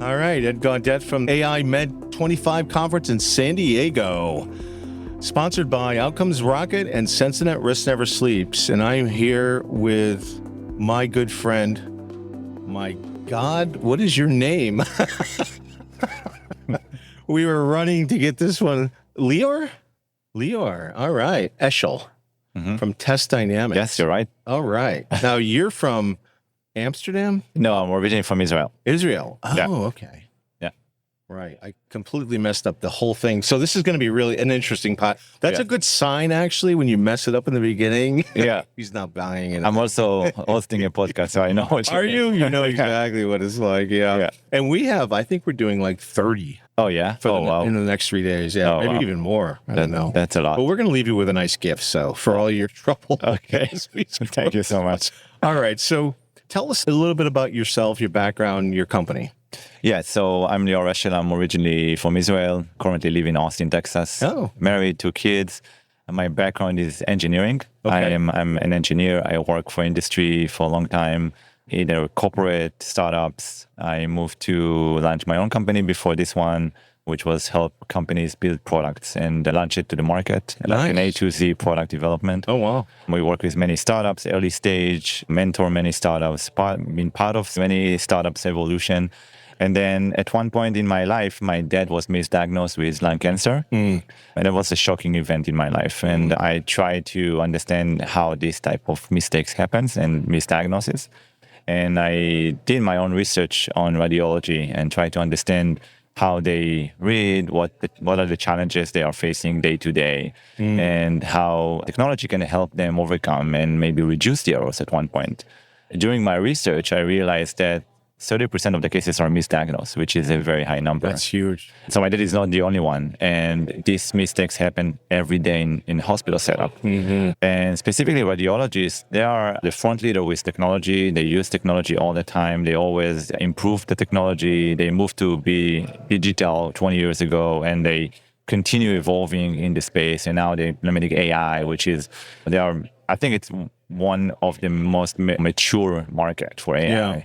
All right, Ed Gaudet from AI Med 25 conference in San Diego, sponsored by Outcomes Rocket and Sensinet Risk Never Sleeps. And I'm here with my good friend. My God, what is your name? We were running to get this one. Lior? Lior. All right. Eshel from Test Dynamics. Yes, you're right. All right. Now you're from Amsterdam? No, I'm originally from Israel. Israel. Oh, Yeah. okay. Yeah. Right. I completely messed up the whole thing. So this is going to be really an interesting pot. That's a good sign, actually, when you mess it up in the beginning. Yeah. He's not buying it. I'm also hosting a podcast, so I know what Are you? You know exactly what it's like. Yeah. And we have, I think we're doing like 30 Oh, yeah? in the next 3 days. Yeah. Oh, maybe wow. even more. I don't know. That's a lot. But we're going to leave you with a nice gift. So for all your trouble. Okay. Thank you so much. All right. So tell us a little bit about yourself, your background, your company. Yeah, so I'm Lior. I'm originally from Israel, currently live in Austin, Texas. Oh. Married, 2 kids. My background is engineering. Okay. I'm an engineer. I work for industry for a long time, either corporate, startups. I moved to launch my own company before this one, which was help companies build products and launch it to the market, like an A to Z product development. Oh, wow. We work with many startups, early stage, mentor many startups, been part of many startups' evolution. And then at one point in my life, my dad was misdiagnosed with lung cancer. And it was a shocking event in my life. And I tried to understand how this type of mistakes happens and misdiagnosis. And I did my own research on radiology and tried to understand how they read, what are the challenges they are facing day to day, and how technology can help them overcome and maybe reduce the errors at one point. During my research, I realized that 30% of the cases are misdiagnosed, which is a very high number. That's huge. So my dad is not the only one. And these mistakes happen every day in hospital setup. And specifically radiologists, they are the front leader with technology. They use technology all the time. They always improve the technology. They moved to be digital 20 years ago, and they continue evolving in the space. And now they're implementing AI, I think it's one of the most mature market for AI. Yeah.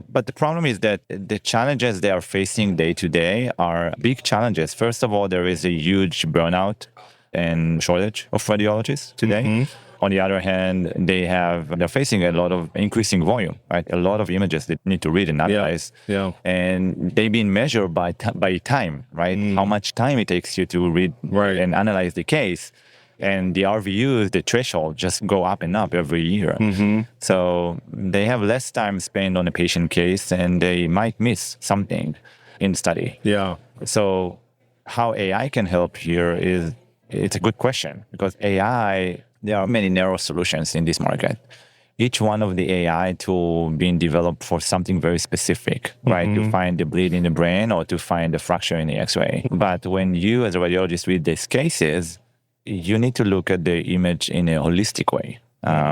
But the problem is that the challenges they are facing day to day are big challenges. First of all, there is a huge burnout and shortage of radiologists today. On the other hand, they're facing a lot of increasing volume, right? A lot of images they need to read and analyze. Yeah. And they've been measured by time, right? How much time it takes you to read and analyze the case. And the RVUs, the threshold, just go up and up every year. So they have less time spent on a patient case, and they might miss something in study. Yeah. So how AI can help here it's a good question, because AI, there are many narrow solutions in this market. Each one of the AI tool being developed for something very specific, right? To find the bleed in the brain or to find the fracture in the X-ray. But when you as a radiologist read these cases, you need to look at the image in a holistic way.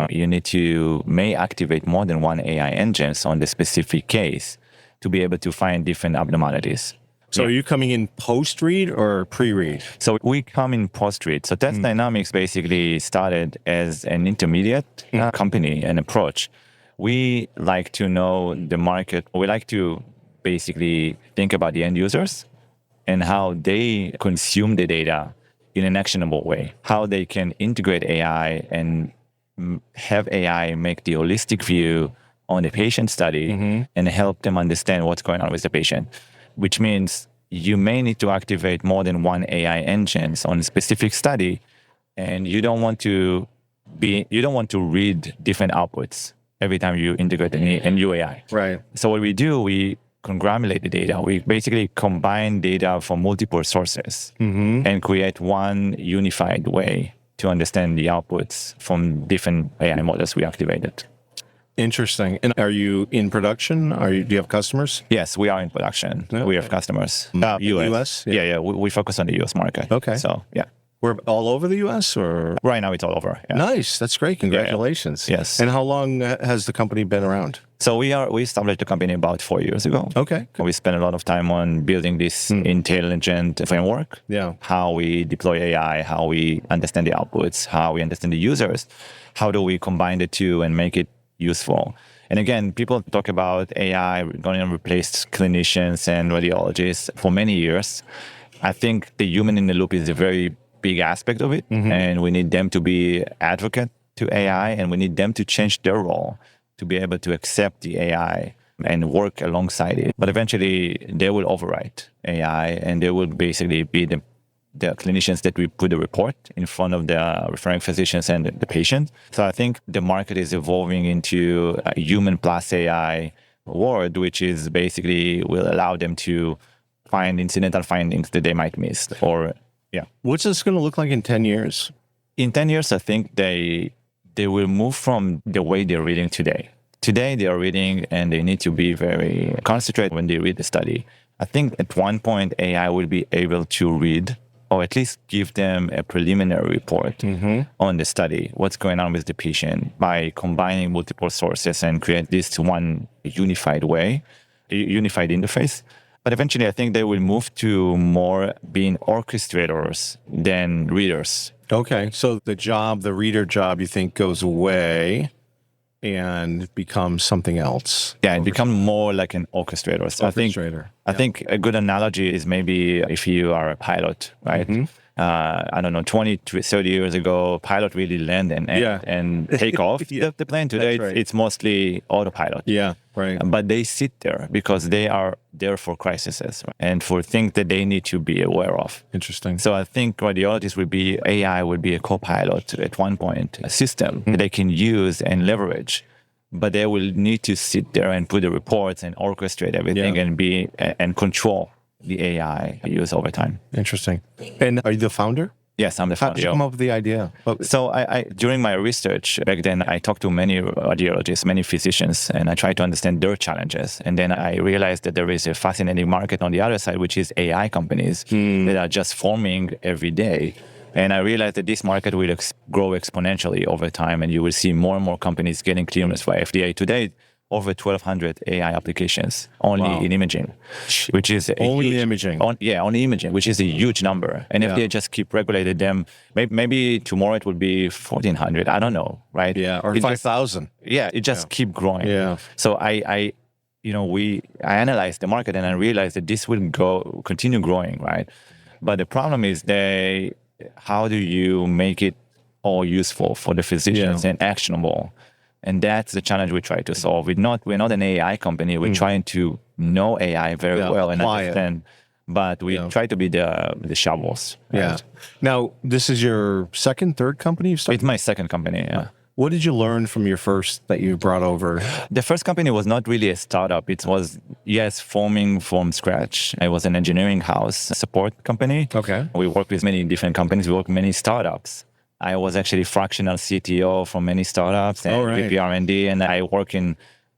You may activate more than one AI engine on the specific case to be able to find different abnormalities. So are you coming in post-read or pre-read? So we come in post-read. So Test Dynamics basically started as an intermediate company and approach. We like to know the market. We like to basically think about the end users and how they consume the data in an actionable way, how they can integrate AI and have AI make the holistic view on the patient study and help them understand what's going on with the patient, which means you may need to activate more than one AI engine on a specific study, and you don't want to read different outputs every time you integrate a new AI. Right. So what we do, we conglomerate the data. We basically combine data from multiple sources and create one unified way to understand the outputs from different AI models we activated. Interesting. And are you in production? Do you have customers? Yes, we are in production. Okay. We have customers. US? Yeah. We focus on the US market. Okay. So, yeah. We're all over the US or? Right now it's all over. Yeah. Nice. That's great. Congratulations. Yeah. Yes. And how long has the company been around? So we established the company about 4 years ago. Okay. We spent a lot of time on building this intelligent framework. Yeah. How we deploy AI, how we understand the outputs, how we understand the users, how do we combine the two and make it useful. And again, people talk about AI going to replace clinicians and radiologists for many years. I think the human in the loop is a very big aspect of it. And we need them to be advocate to AI, and we need them to change their role to be able to accept the AI and work alongside it. But eventually they will overwrite AI, and they will basically be the clinicians that we put the report in front of the referring physicians and the patient. So I think the market is evolving into a human plus AI world, which is basically will allow them to find incidental findings that they might miss. Or, yeah. What's this going to look like in 10 years? In 10 years, I think they will move from the way they're reading today. Today, they are reading and they need to be very concentrated when they read the study. I think at one point, AI will be able to read or at least give them a preliminary report on the study, what's going on with the patient, by combining multiple sources and create this one unified way, unified interface. But eventually, I think they will move to more being orchestrators than readers. Okay, so the reader job, you think goes away and becomes something else? Yeah, it becomes more like an orchestrator. So I think a good analogy is maybe if you are a pilot, right? I don't know, 20 to 30 years ago, pilot really land and take off the plane. Today, it's mostly autopilot. Yeah, right. But they sit there because they are there for crises and for things that they need to be aware of. Interesting. So I think radiologists AI would be a co-pilot at one point, a system that they can use and leverage. But they will need to sit there and put the reports and orchestrate everything and control the AI use over time. Interesting. And are you the founder? Yes, I'm the founder. How did you come up with the idea? So I during my research back then, I talked to many radiologists, many physicians, and I tried to understand their challenges. And then I realized that there is a fascinating market on the other side, which is AI companies that are just forming every day. And I realized that this market will grow exponentially over time, and you will see more and more companies getting clearance by FDA. Today, over 1,200 AI applications only in imaging, which is only imaging. Only imaging, which is a huge number. And if they just keep regulating them, maybe tomorrow it will be 1,400. I don't know, right? Yeah, or 5,000. It just keep growing. Yeah. So I analyzed the market and I realized that this will continue growing, right? But the problem is how do you make it all useful for the physicians and actionable? And that's the challenge we try to solve. We're not an AI company. We're trying to know AI very well and understand, but we try to be the shovels. Right? Yeah. Now, this is your third company you've started? It's my second company, yeah. What did you learn from your first that you brought over? The first company was not really a startup. It was, forming from scratch. It was an engineering house support company. Okay. We worked with many different companies. We worked with many startups. I was actually fractional CTO for many startups and VP R&D, and I work in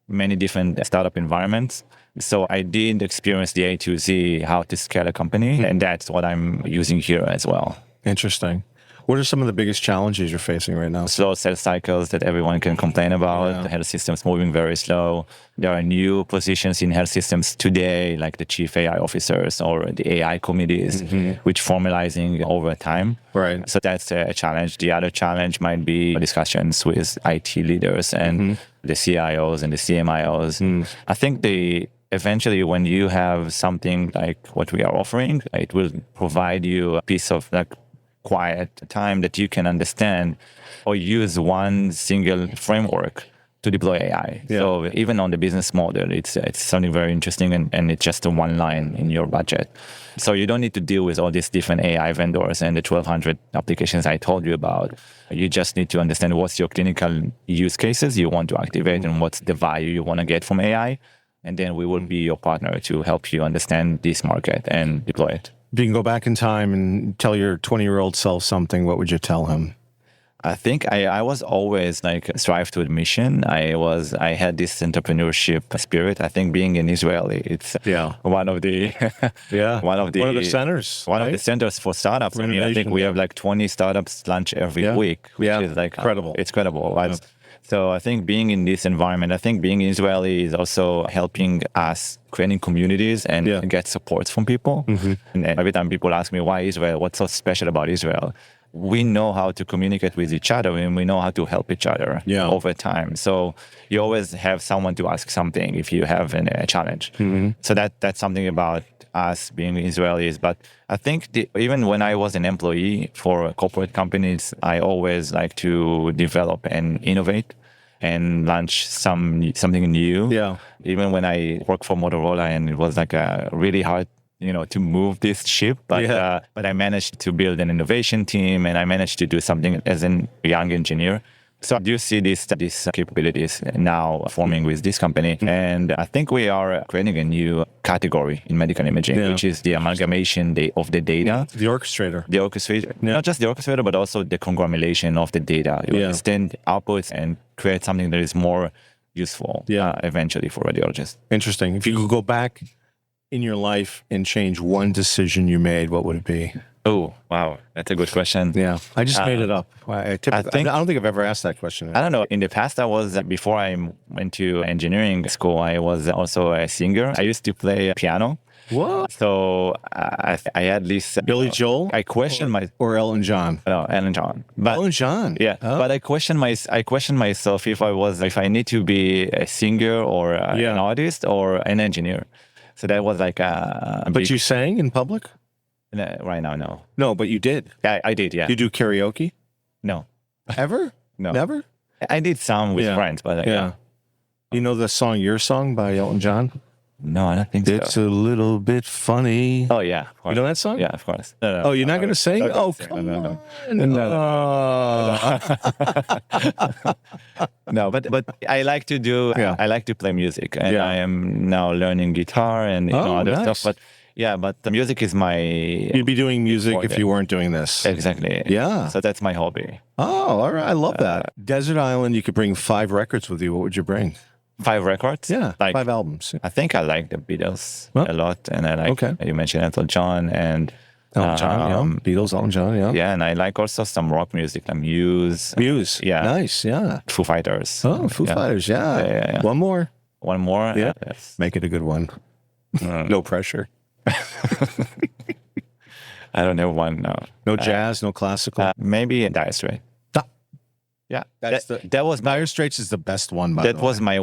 many different startup environments. So I did experience the A to Z, how to scale a company, and that's what I'm using here as well. Interesting. What are some of the biggest challenges you're facing right now? Slow sales cycles that everyone can complain about. The health system's moving very slow. There are new positions in health systems today, like the chief AI officers or the AI committees, which formalizing over time. Right. So that's a challenge. The other challenge might be discussions with IT leaders and the CIOs and the CMIOs. I think eventually when you have something like what we are offering, it will provide you a piece of quiet time that you can understand or use one single framework to deploy AI. Yeah. So even on the business model, it's something very interesting and it's just a one line in your budget. So you don't need to deal with all these different AI vendors and the 1,200 applications I told you about. You just need to understand what's your clinical use cases you want to activate and what's the value you want to get from AI. And then we will be your partner to help you understand this market and deploy it. If you can go back in time and tell your 20-year-old self something, what would you tell him? I think I was always strive to a mission. I had this entrepreneurship spirit. I think being in Israel, it's one of the centers. One of the centers for startups. I mean, I think we have 20 startups lunch every week, which is incredible. It's credible. Right? So I think being in this environment, I think being Israeli is also helping us creating communities and get support from people. And every time people ask me, why Israel? What's so special about Israel? we know how to communicate with each other and we know how to help each other over time. So you always have someone to ask something if you have a challenge. So that's something about us being Israelis. But I think even when I was an employee for corporate companies, I always like to develop and innovate and launch something new. Yeah. Even when I worked for Motorola, and it was like a really hard, to move this ship. But I managed to build an innovation team, and I managed to do something as a young engineer. So I do see these capabilities now forming with this company. And I think we are creating a new category in medical imaging, which is the amalgamation of the data. The orchestrator. The orchestrator. Not just the orchestrator, but also the conglomeration of the data. You understand outputs and create something that is more useful eventually for radiologists. Interesting. If you could go back in your life and change one decision you made, what would it be? Oh, wow. That's a good question. Yeah. I just made it up. I don't think I've ever asked that question. I don't know. In the past, before I went to engineering school, I was also a singer. I used to play piano. What? So I had this... Billy Joel? I questioned or Elton John? No, Elton John. But, Elton John? Yeah. Oh. But I questioned myself if I need to be a singer or an artist or an engineer. So that was like But you sang in public? Right now, no. No, but you did. Yeah, I did, yeah. You do karaoke? No. Ever? No. Never? I did some with friends, but... You know the song Your Song by Elton John? No, I don't think so. It's a little bit funny. Oh, yeah. Of course. You know that song? Yeah, of course. No, you're not going to sing? Come on. No, but I like to do... I like to play music. And I am now learning guitar and other stuff. But but the music is my... You'd be doing music if you weren't doing this. Exactly. Yeah. So that's my hobby. Oh, all right. I love that. Desert Island, you could bring 5 records with you. What would you bring? 5 records? Yeah, 5 albums. I think I like the Beatles a lot. And I like, you mentioned Elton John and... Elton John, Beatles, Elton John, Yeah, and I like also some rock music, like Muse. Yeah. Nice, yeah. Foo Fighters. Oh, Foo Fighters, yeah. One more. One more? Yeah. Yes. Make it a good one. No pressure. I don't know one now. No jazz, no classical? Maybe Dire Straits. Yeah, that was Dire Straits is the best one. That was my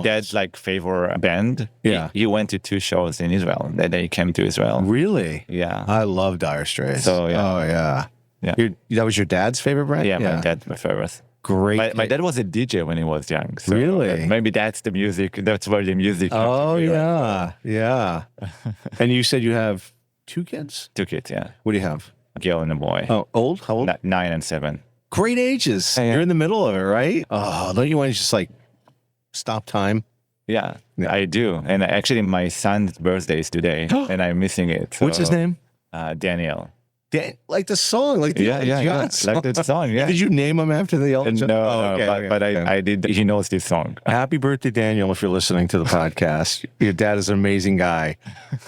dad's favorite band. Yeah, he went to 2 shows in Israel. They came to Israel. Really? Yeah, I love Dire Straits. So oh yeah. That was your dad's favorite band? Yeah, my dad's my favorite. Great. My dad was a DJ when he was young. So really? Maybe that's the music. That's where the music. Oh yeah. And you said you have 2 kids? 2 kids. Yeah. What do you have? A girl and a boy. Oh, old? How old? 9 and 7. Great ages. Yeah. You're in the middle of it, right? Oh, don't you want to just stop time? Yeah, I do. And actually, my son's birthday is today, and I'm missing it. So, what's his name? Daniel. Like the song, like the Elton John song. Like the song. Yeah. Did you name him after the Elton John? No, but I did. He knows this song. Happy birthday, Daniel! If you're listening to the podcast, your dad is an amazing guy.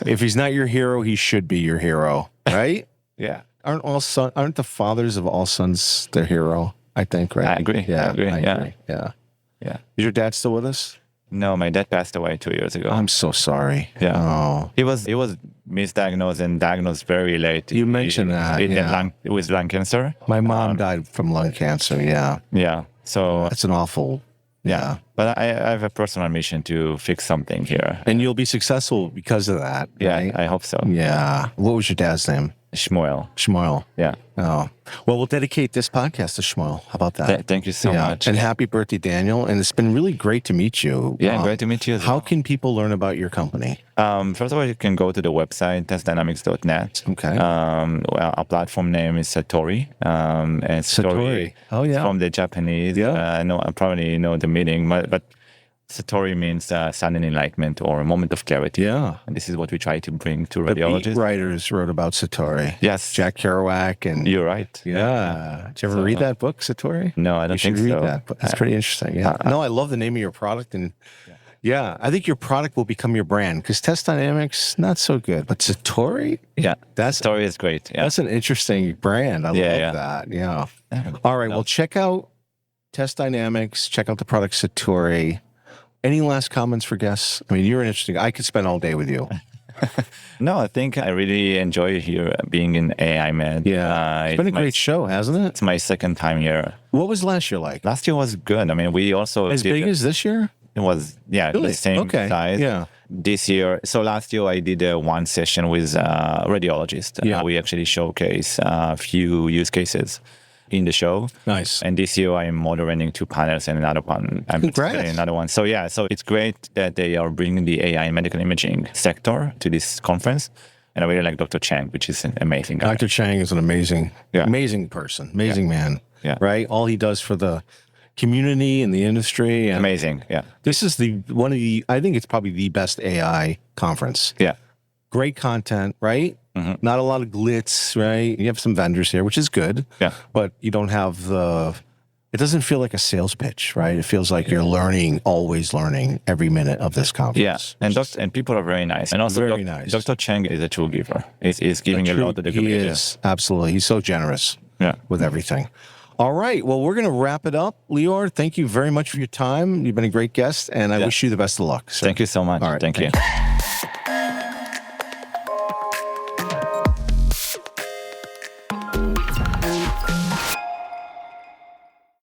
If he's not your hero, he should be your hero, right? Yeah. Aren't the fathers of all sons their hero? I think, right? I agree. Yeah, I agree. Yeah. Is your dad still with us? No, my dad passed away 2 years ago. I'm so sorry. Yeah. Oh. He was misdiagnosed and diagnosed very late. You mentioned that. With lung cancer. My mom died from lung cancer. Yeah. Yeah. So that's an awful. Yeah. But I have a personal mission to fix something here. And you'll be successful because of that. Yeah, right? I hope so. Yeah. What was your dad's name? Shmuel. Yeah. Oh. Well, we'll dedicate this podcast to Shmuel. How about that? Thank you so much. And happy birthday, Daniel. And it's been really great to meet you. Yeah, great to meet you as well. How can people learn about your company? First of all, you can go to the website, testdynamics.net. Okay. Our platform name is Satori. And Satori. Oh, yeah. From the Japanese. Yeah. I probably know the meaning, but Satori means sudden enlightenment or a moment of clarity. Yeah. And this is what we try to bring to radiologists. The Beat writers wrote about Satori. Yes. Jack Kerouac. And you're right. Yeah. Did you ever read that book, Satori? No, I don't think so. You should read that book. It's pretty interesting. Yeah. No, I love the name of your product. And I think your product will become your brand because Test Dynamics, not so good. But Satori? Yeah. Satori is great. Yeah. That's an interesting brand. I love that. Yeah. All right. Well, check out Test Dynamics. Check out the product Satori. Any last comments for guests? I mean, you're interesting. I could spend all day with you. No, I think I really enjoy here being in AI Med. Yeah. It's been a great show, hasn't it? It's my second time here. What was last year like? Last year was good. I mean, we also As big as this year? it was, yeah, Really? the same size. Yeah. This year, so last year I did one session with a radiologist. Yeah. We actually showcase a few use cases in the show. Nice. And this year I'm moderating 2 panels and another one. I'm Congrats. participating in another one. So yeah, so it's great that they are bringing the AI and medical imaging sector to this conference. And I really like Dr. Chang, which is an amazing guy. Dr. Chang is an amazing, amazing person, amazing man. Yeah. Right? All he does for the community and the industry. And Amazing, yeah. this is I think it's probably the best AI conference. Yeah. Great content, right? Mm-hmm. Not a lot of glitz, right? You have some vendors here, which is good. Yeah. But you don't have it doesn't feel like a sales pitch, right? It feels like you're learning, always learning every minute of this conference. Yeah. And people are very nice. And also Very nice. Dr. Chang is a true giver. He's giving a lot to the community. He is, absolutely. He's so generous with everything. All right. Well, we're going to wrap it up. Lior, thank you very much for your time. You've been a great guest, and I wish you the best of luck. So. Thank you so much. All right. Thank you.